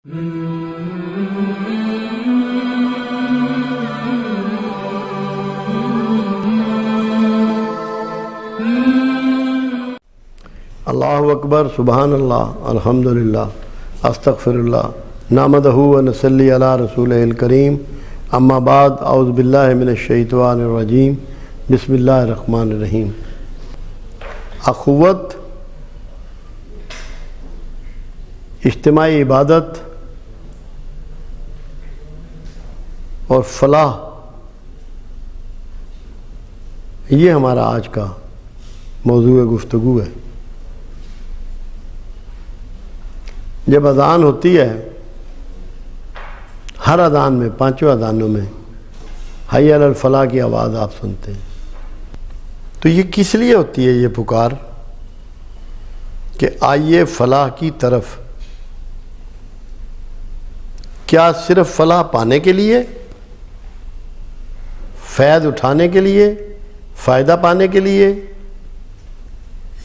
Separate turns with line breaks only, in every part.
اللہ اکبر، سبحان اللہ، الحمدللہ، استغفر اللہ، نحمدہ و نصلی علی رسولہ الکریم، اما بعد، اعوذ باللہ من الشیطان الرجیم، بسم اللہ الرحمن الرحیم۔ اخوت، اجتماعی عبادت اور فلاح، یہ ہمارا آج کا موضوع گفتگو ہے۔ جب اذان ہوتی ہے، ہر اذان میں، پانچوں اذانوں میں حی علی الفلاح کی آواز آپ سنتے ہیں، تو یہ کس لیے ہوتی ہے یہ پکار کہ آئیے فلاح کی طرف؟ کیا صرف فلاح پانے کے لیے، فیض اٹھانے کے لیے، فائدہ پانے کے لیے،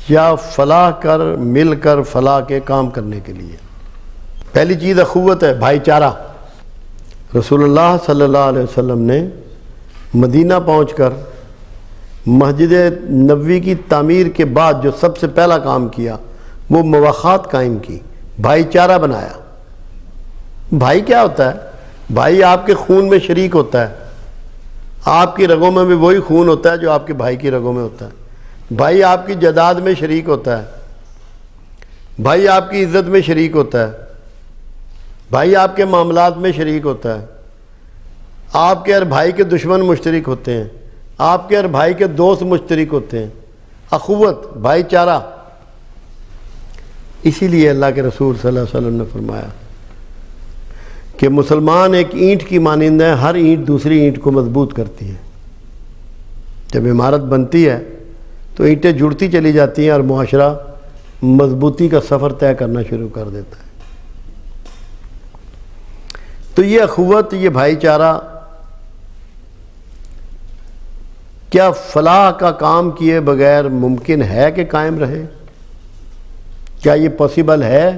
یا فلاح کر مل کر فلاح کے کام کرنے کے لیے؟ پہلی چیز اخوت ہے، بھائی چارہ۔ رسول اللہ صلی اللہ علیہ وسلم نے مدینہ پہنچ کر مسجد نبوی کی تعمیر کے بعد جو سب سے پہلا کام کیا وہ مواخات قائم کی، بھائی چارہ بنایا۔ بھائی کیا ہوتا ہے؟ بھائی آپ کے خون میں شریک ہوتا ہے، آپ کی رگوں میں بھی وہی خون ہوتا ہے جو آپ کے بھائی کی رگوں میں ہوتا ہے۔ بھائی آپ کی جائیداد میں شریک ہوتا ہے، بھائی آپ کی عزت میں شریک ہوتا ہے، بھائی آپ کے معاملات میں شریک ہوتا ہے۔ آپ کے ہر بھائی کے دشمن مشترک ہوتے ہیں، آپ کے ہر بھائی کے دوست مشترک ہوتے ہیں۔ اخوت، بھائی چارہ۔ اسی لیے اللہ کے رسول صلی اللہ علیہ وسلم نے فرمایا کہ مسلمان ایک اینٹ کی مانند ہے، ہر اینٹ دوسری اینٹ کو مضبوط کرتی ہے۔ جب عمارت بنتی ہے تو اینٹیں جڑتی چلی جاتی ہیں اور معاشرہ مضبوطی کا سفر طے کرنا شروع کر دیتا ہے۔ تو یہ اخوت، یہ بھائی چارہ، کیا فلاح کا کام کیے بغیر ممکن ہے کہ قائم رہے؟ کیا یہ پاسبل ہے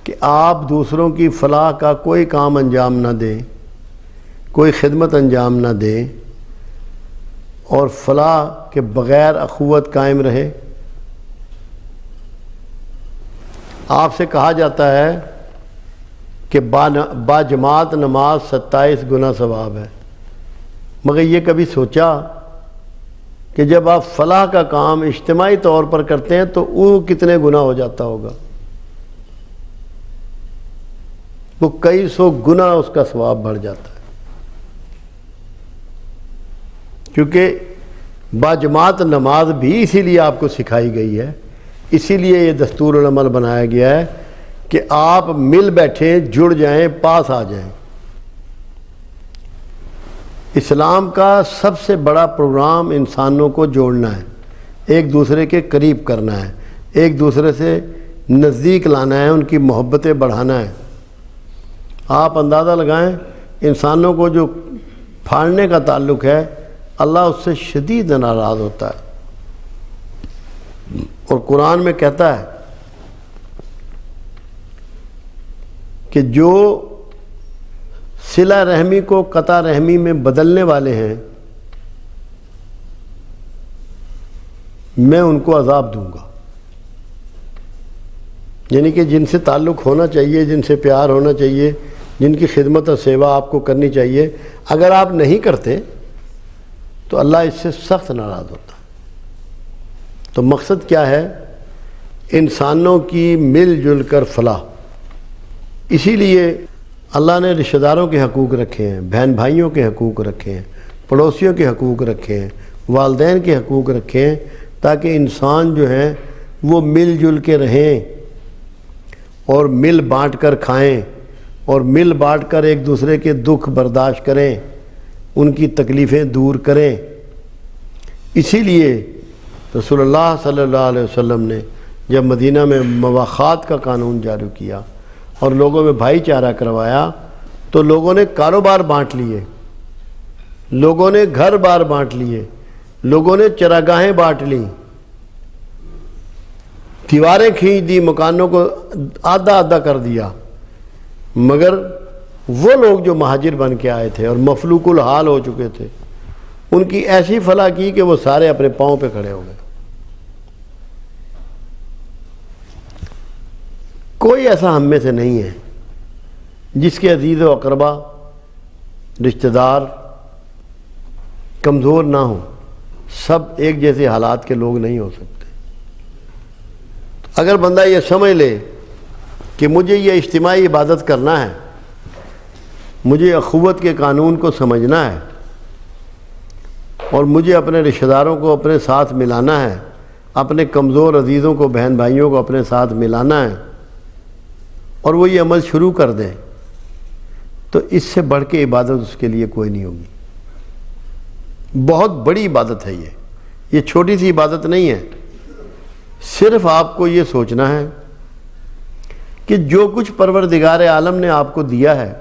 کہ آپ دوسروں کی فلاح کا کوئی کام انجام نہ دیں، کوئی خدمت انجام نہ دیں اور فلاح کے بغیر اخوت قائم رہے؟ آپ سے کہا جاتا ہے کہ با جماعت نماز 27 گنا ثواب ہے، مگر یہ کبھی سوچا کہ جب آپ فلاح کا کام اجتماعی طور پر کرتے ہیں تو وہ کتنے گنا ہو جاتا ہوگا؟ وہ کئی سو گنا اس کا ثواب بڑھ جاتا ہے، کیونکہ باجماعت نماز بھی اسی لیے آپ کو سکھائی گئی ہے، اسی لیے یہ دستور العمل بنایا گیا ہے کہ آپ مل بیٹھیں، جڑ جائیں، پاس آ جائیں۔ اسلام کا سب سے بڑا پروگرام انسانوں کو جوڑنا ہے، ایک دوسرے کے قریب کرنا ہے، ایک دوسرے سے نزدیک لانا ہے، ان کی محبتیں بڑھانا ہے۔ آپ اندازہ لگائیں، انسانوں کو جو پھاڑنے کا تعلق ہے، اللہ اس سے شدید ناراض ہوتا ہے، اور قرآن میں کہتا ہے کہ جو صلہ رحمی کو قطع رحمی میں بدلنے والے ہیں، میں ان کو عذاب دوں گا۔ یعنی کہ جن سے تعلق ہونا چاہیے، جن سے پیار ہونا چاہیے، جن کی خدمت اور سیوا آپ کو کرنی چاہیے، اگر آپ نہیں کرتے تو اللہ اس سے سخت ناراض ہوتا ہے۔ تو مقصد کیا ہے؟ انسانوں کی مل جل کر فلاح۔ اسی لیے اللہ نے رشتہ داروں کے حقوق رکھے ہیں، بہن بھائیوں کے حقوق رکھے ہیں، پڑوسیوں کے حقوق رکھے ہیں، والدین کے حقوق رکھے ہیں، تاکہ انسان جو ہیں وہ مل جل کے رہیں اور مل بانٹ کر کھائیں اور مل بانٹ کر ایک دوسرے کے دکھ برداشت کریں، ان کی تکلیفیں دور کریں۔ اسی لیے رسول اللہ صلی اللہ علیہ وسلم نے جب مدینہ میں مواخات کا قانون جاری کیا اور لوگوں میں بھائی چارہ کروایا تو لوگوں نے کاروبار بانٹ لیے، لوگوں نے گھر بار بانٹ لیے، لوگوں نے چراگاہیں بانٹ لیں، دیواریں کھینچ دی، مکانوں کو آدھا آدھا کر دیا، مگر وہ لوگ جو مہاجر بن کے آئے تھے اور مفلوق الحال ہو چکے تھے، ان کی ایسی فلاح کی کہ وہ سارے اپنے پاؤں پہ کھڑے ہو گئے۔ کوئی ایسا ہم میں سے نہیں ہے جس کے عزیز و اقربا، رشتہ دار کمزور نہ ہوں۔ سب ایک جیسے حالات کے لوگ نہیں ہو سکتے۔ اگر بندہ یہ سمجھ لے کہ مجھے یہ اجتماعی عبادت کرنا ہے، مجھے اخوت کے قانون کو سمجھنا ہے، اور مجھے اپنے رشتہ داروں کو اپنے ساتھ ملانا ہے، اپنے کمزور عزیزوں کو، بہن بھائیوں کو اپنے ساتھ ملانا ہے، اور وہ یہ عمل شروع کر دیں، تو اس سے بڑھ کے عبادت اس کے لیے کوئی نہیں ہوگی۔ بہت بڑی عبادت ہے یہ چھوٹی سی عبادت نہیں ہے۔ صرف آپ کو یہ سوچنا ہے کہ جو کچھ پروردگار عالم نے آپ کو دیا ہے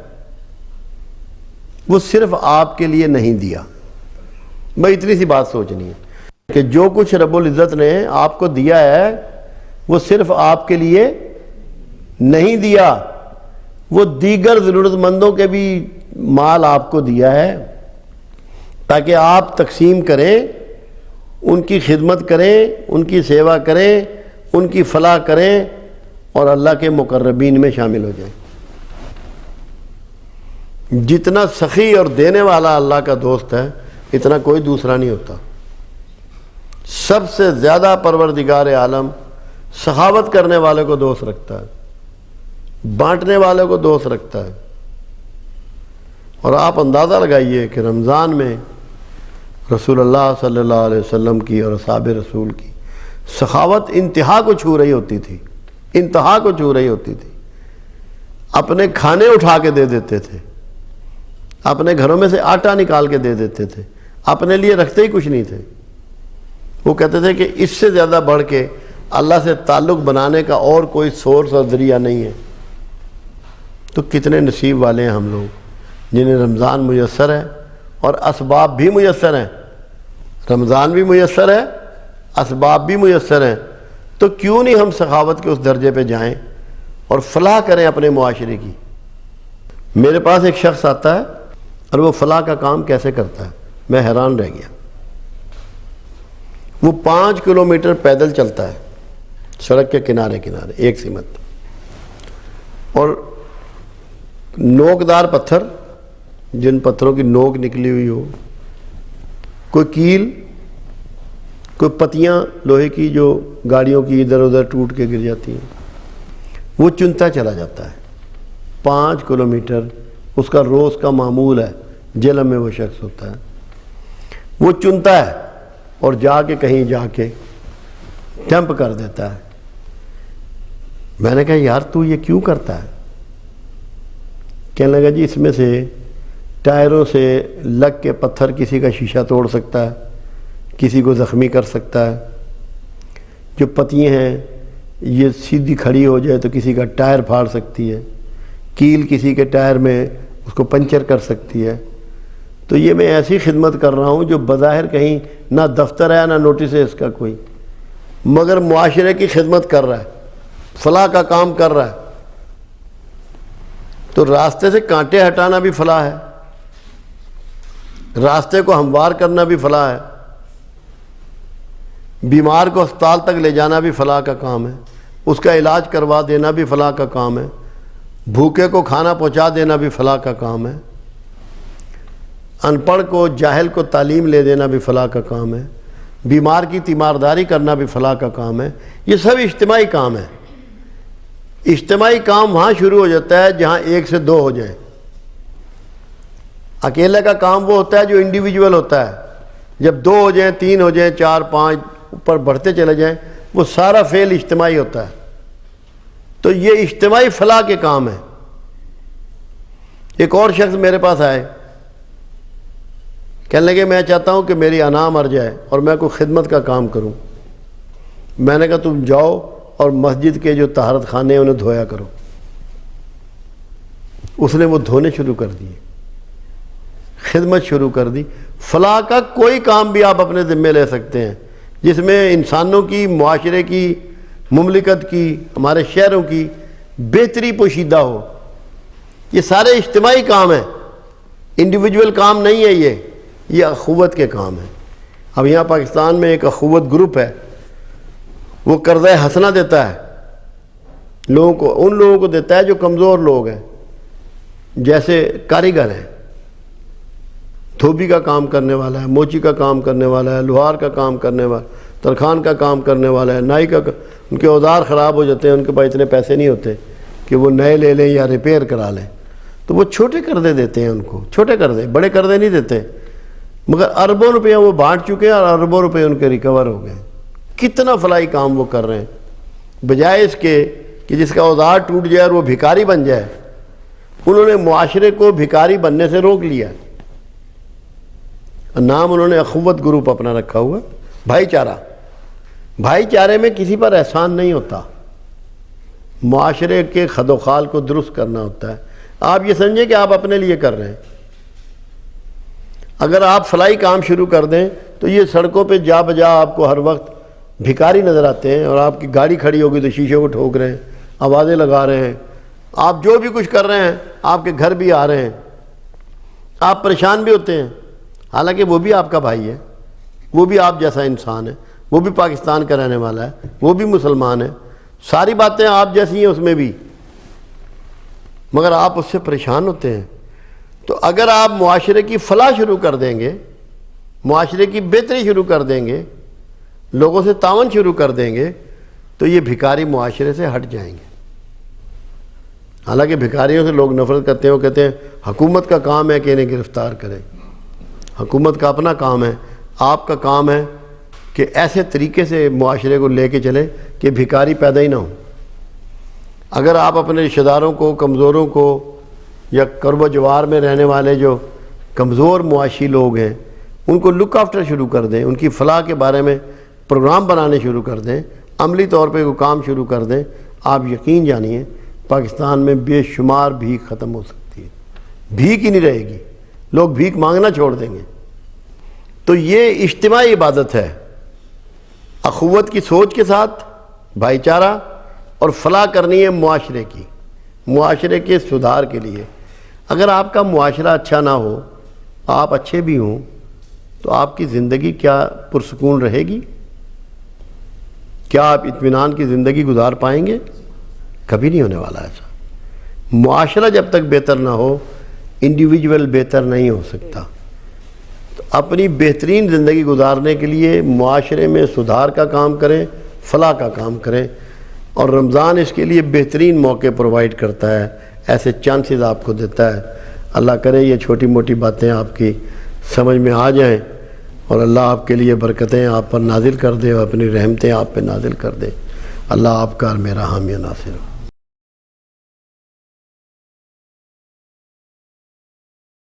وہ صرف آپ کے لیے نہیں دیا۔ میں اتنی سی بات سوچنی ہے کہ جو کچھ رب العزت نے آپ کو دیا ہے وہ صرف آپ کے لیے نہیں دیا، وہ دیگر ضرورت مندوں کے بھی مال آپ کو دیا ہے تاکہ آپ تقسیم کریں، ان کی خدمت کریں، ان کی سیوا کریں، ان کی فلاح کریں، اور اللہ کے مقربین میں شامل ہو جائیں۔ جتنا سخی اور دینے والا اللہ کا دوست ہے اتنا کوئی دوسرا نہیں ہوتا۔ سب سے زیادہ پروردگار عالم سخاوت کرنے والے کو دوست رکھتا ہے، بانٹنے والے کو دوست رکھتا ہے۔ اور آپ اندازہ لگائیے کہ رمضان میں رسول اللہ صلی اللہ علیہ وسلم کی اور اصحاب رسول کی سخاوت انتہا کو چھو رہی ہوتی تھی، انتہا کو چھو رہی ہوتی تھی۔ اپنے کھانے اٹھا کے دے دیتے تھے، اپنے گھروں میں سے آٹا نکال کے دے دیتے تھے، اپنے لیے رکھتے ہی کچھ نہیں تھے۔ وہ کہتے تھے کہ اس سے زیادہ بڑھ کے اللہ سے تعلق بنانے کا اور کوئی سورس اور ذریعہ نہیں ہے۔ تو کتنے نصیب والے ہیں ہم لوگ جنہیں رمضان میسر ہے اور اسباب بھی میسر ہیں۔ رمضان بھی میسر ہے، اسباب بھی میسر ہیں، تو کیوں نہیں ہم سخاوت کے اس درجے پہ جائیں اور فلاح کریں اپنے معاشرے کی۔ میرے پاس ایک شخص آتا ہے اور وہ فلاح کا کام کیسے کرتا ہے، میں حیران رہ گیا۔ وہ 5 کلومیٹر پیدل چلتا ہے سڑک کے کنارے کنارے ایک سمت، اور نوکدار پتھر، جن پتھروں کی نوک نکلی ہوئی ہو، کوئی کیل، کوئی پتیاں لوہے کی جو گاڑیوں کی ادھر ادھر ٹوٹ کے گر جاتی ہیں، وہ چنتا چلا جاتا ہے 5 کلومیٹر۔ اس کا روز کا معمول ہے، جہلم میں وہ شخص ہوتا ہے، وہ چنتا ہے اور جا کے کہیں جا کے ڈمپ کر دیتا ہے۔ میں نے کہا یار تو یہ کیوں کرتا ہے؟ کہنے لگا جی اس میں سے ٹائروں سے لگ کے پتھر کسی کا شیشہ توڑ سکتا ہے، کسی کو زخمی کر سکتا ہے۔ جو پتیاں ہیں یہ سیدھی کھڑی ہو جائے تو کسی کا ٹائر پھاڑ سکتی ہے، کیل کسی کے ٹائر میں اس کو پنچر کر سکتی ہے۔ تو یہ میں ایسی خدمت کر رہا ہوں جو بظاہر کہیں نہ دفتر ہے نہ نوٹس ہے اس کا کوئی، مگر معاشرے کی خدمت کر رہا ہے، فلاح کا کام کر رہا ہے۔ تو راستے سے کانٹے ہٹانا بھی فلاح ہے، راستے کو ہموار کرنا بھی فلاح ہے، بیمار کو ہسپتال تک لے جانا بھی فلاح کا کام ہے، اس کا علاج کروا دینا بھی فلاح کا کام ہے، بھوکے کو کھانا پہنچا دینا بھی فلاح کا کام ہے، ان پڑھ کو، جاہل کو تعلیم لے دینا بھی فلاح کا کام ہے، بیمار کی تیمارداری کرنا بھی فلاح کا کام ہے۔ یہ سب اجتماعی کام ہے۔ اجتماعی کام وہاں شروع ہو جاتا ہے جہاں 1 سے 2 ہو جائیں۔ اکیلے کا کام وہ ہوتا ہے جو انڈیویجول ہوتا ہے، جب 2 ہو جائیں، 3 ہو جائیں، 4 5 اوپر بڑھتے چلے جائیں، وہ سارا فعل اجتماعی ہوتا ہے۔ تو یہ اجتماعی فلاح کے کام ہے۔ ایک اور شخص میرے پاس آئے، کہنے لگے میں چاہتا ہوں کہ میری انا مر جائے اور میں کوئی خدمت کا کام کروں۔ میں نے کہا تم جاؤ اور مسجد کے جو طہارت خانے ہیں انہیں دھویا کرو۔ اس نے وہ دھونے شروع کر دیے، خدمت شروع کر دی۔ فلاح کا کوئی کام بھی آپ اپنے ذمے لے سکتے ہیں جس میں انسانوں کی، معاشرے کی، مملکت کی، ہمارے شہروں کی بہتری پوشیدہ ہو، یہ سارے اجتماعی کام ہیں، انڈیویجول کام نہیں ہے، یہ اخوت کے کام ہیں۔ اب یہاں پاکستان میں ایک اخوت گروپ ہے، وہ قرضہ حسنہ دیتا ہے لوگوں کو، ان لوگوں کو دیتا ہے جو کمزور لوگ ہیں، جیسے کاریگر ہیں، دھوبی کا کام کرنے والا ہے، موچی کا کام کرنے والا ہے، لوہار کا کام کرنے والا، ترخان کا کام کرنے والا ہے، نائی کا ان کے اوزار خراب ہو جاتے ہیں، ان کے پاس اتنے پیسے نہیں ہوتے کہ وہ نئے لے لیں یا ریپیئر کرا لیں، تو وہ چھوٹے قرضے دیتے ہیں ان کو، چھوٹے قرضے، بڑے قرضے نہیں دیتے، مگر اربوں روپے وہ بانٹ چکے ہیں اور اربوں روپے ان کے ریکور ہو گئے۔ کتنا فلاحی کام وہ کر رہے ہیں، بجائے اس کے کہ جس کا اوزار ٹوٹ جائے اور وہ بھکاری بن جائے، انہوں نے معاشرے کو بھکاری بننے سے روک لیا۔ نام انہوں نے اخوت گروپ اپنا رکھا ہوا، بھائی چارہ۔ بھائی چارے میں کسی پر احسان نہیں ہوتا، معاشرے کے خد و خال کو درست کرنا ہوتا ہے۔ آپ یہ سمجھیں کہ آپ اپنے لیے کر رہے ہیں، اگر آپ فلاحی کام شروع کر دیں تو یہ سڑکوں پہ جا بجا آپ کو ہر وقت بھکاری نظر آتے ہیں، اور آپ کی گاڑی کھڑی ہوگی تو شیشے کو ٹھوک رہے ہیں، آوازیں لگا رہے ہیں، آپ جو بھی کچھ کر رہے ہیں، آپ کے گھر بھی آ رہے ہیں، آپ پریشان بھی ہوتے ہیں، حالانکہ وہ بھی آپ کا بھائی ہے، وہ بھی آپ جیسا انسان ہے، وہ بھی پاکستان کا رہنے والا ہے، وہ بھی مسلمان ہے، ساری باتیں آپ جیسی ہیں اس میں بھی، مگر آپ اس سے پریشان ہوتے ہیں۔ تو اگر آپ معاشرے کی فلاح شروع کر دیں گے، معاشرے کی بہتری شروع کر دیں گے، لوگوں سے تعاون شروع کر دیں گے، تو یہ بھکاری معاشرے سے ہٹ جائیں گے۔ حالانکہ بھکاریوں سے لوگ نفرت کرتے ہیں، وہ کہتے ہیں حکومت کا کام ہے کہ انہیں گرفتار کرے۔ حکومت کا اپنا کام ہے، آپ کا کام ہے کہ ایسے طریقے سے معاشرے کو لے کے چلے کہ بھکاری پیدا ہی نہ ہو۔ اگر آپ اپنے رشتہ داروں کو، کمزوروں کو، یا قرب و جوار میں رہنے والے جو کمزور معاشی لوگ ہیں ان کو لک آفٹر شروع کر دیں، ان کی فلاح کے بارے میں پروگرام بنانے شروع کر دیں، عملی طور پہ کوئی کام شروع کر دیں، آپ یقین جانیے پاکستان میں بے شمار بھیک ختم ہو سکتی ہے، بھیک ہی نہیں رہے گی، لوگ بھیک مانگنا چھوڑ دیں گے۔ تو یہ اجتماعی عبادت ہے، اخوت کی سوچ کے ساتھ بھائی چارہ، اور فلاح کرنی ہے معاشرے کی، معاشرے کے سدھار کے لیے۔ اگر آپ کا معاشرہ اچھا نہ ہو، آپ اچھے بھی ہوں، تو آپ کی زندگی کیا پرسکون رہے گی؟ کیا آپ اطمینان کی زندگی گزار پائیں گے؟ کبھی نہیں ہونے والا ایسا۔ معاشرہ جب تک بہتر نہ ہو، انڈیویجول بہتر نہیں ہو سکتا۔ تو اپنی بہترین زندگی گزارنے کے لیے معاشرے میں سدھار کا کام کریں، فلاح کا کام کریں، اور رمضان اس کے لیے بہترین موقع پرووائڈ کرتا ہے، ایسے چانسز آپ کو دیتا ہے۔ اللہ کرے یہ چھوٹی موٹی باتیں آپ کی سمجھ میں آ جائیں، اور اللہ آپ کے لیے برکتیں آپ پر نازل کر دے، اور اپنی رحمتیں آپ پہ نازل کر دے۔ اللہ آپ کا اور میرا حامی و ناصر ہو۔